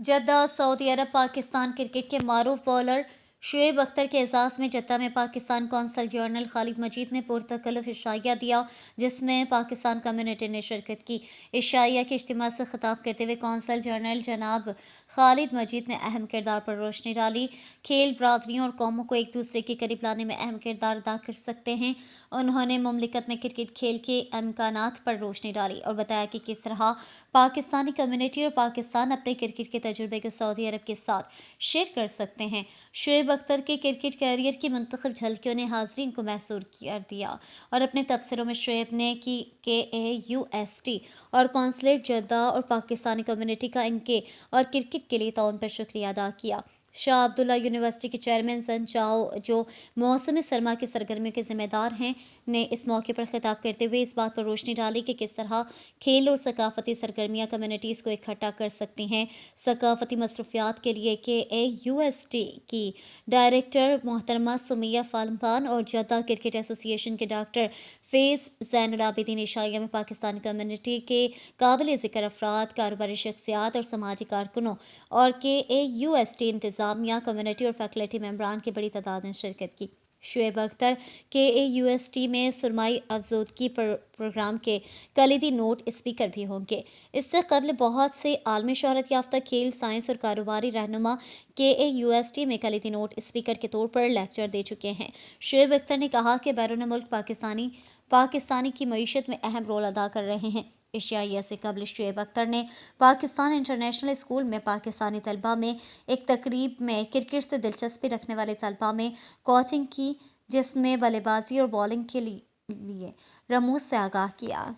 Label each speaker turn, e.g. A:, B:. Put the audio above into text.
A: Jeddah سعودی عرب Pakistan cricket کے معروف bowler Shoaib Akhtar کے اعزاز میں جدہ میں پاکستان قونصل جنرل خالد مجید نے پرتکلف عشائیہ دیا، جس میں پاکستان کمیونٹی نے شرکت کی۔ عشائیہ کے اجتماع سے خطاب کرتے ہوئے قونصل جنرل جناب خالد مجید نے اہم کردار پر روشنی ڈالی۔ کھیل برادریوں اور قوموں کو ایک دوسرے کے قریب لانے میں اہم کردار ادا کر سکتے ہیں۔ انہوں نے مملکت میں کرکٹ کھیل کے امکانات پر روشنی ڈالی اور بتایا کہ کس طرح پاکستانی کمیونٹی اور پاکستان اپنے کرکٹ کے تجربے کو سعودی عرب کے ساتھ شیئر کر سکتے ہیں۔ شعیب اختر کے کرکٹ کیریئر کی منتخب جھلکیوں نے حاضرین کو محظوظ کر دیا اور اپنے تبصروں میں شعیب نے KAUST اور قونصلیٹ جدہ اور پاکستانی کمیونٹی کا ان کے اور کرکٹ کے لیے تعاون پر شکریہ ادا کیا۔ شاہ عبداللہ یونیورسٹی کے چیئرمین زن چاؤ، جو موسم سرما کی سرگرمیوں کے ذمہ دار ہیں، نے اس موقع پر خطاب کرتے ہوئے اس بات پر روشنی ڈالی کہ کس طرح کھیل اور ثقافتی سرگرمیاں کمیونٹیز کو اکٹھا کر سکتی ہیں۔ ثقافتی مصروفیات کے لیے KAUST کی ڈائریکٹر محترمہ سمیہ فالمپان اور جدہ کرکٹ ایسوسی ایشن کے ڈاکٹر فیض زین العابدین عشائیہ میں پاکستانی کمیونٹی کے قابل ذکر افراد، کاروباری شخصیات اور سماجی کارکنوں اور KAUST انتظامیہ، کمیونٹی اور فیکلٹی ممبران کی بڑی تعداد نے شرکت کی۔ شعیب اختر KAUST میں سرمائی افزودگی پروگرام کے کلیدی نوٹ اسپیکر بھی ہوں گے۔ اس سے قبل بہت سے عالمی شہرت یافتہ کھیل، سائنس اور کاروباری رہنما KAUST میں کلیدی نوٹ اسپیکر کے طور پر لیکچر دے چکے ہیں۔ شعیب اختر نے کہا کہ بیرون ملک پاکستانی کی معیشت میں اہم رول ادا کر رہے ہیں۔ عشائیہ سے قبل شعیب اختر نے پاکستان انٹرنیشنل اسکول میں پاکستانی طلباء میں ایک تقریب میں کرکٹ سے دلچسپی رکھنے والے طلباء میں کوچنگ کی، جس میں بلے بازی اور بالنگ کے لیے رموز سے آگاہ کیا۔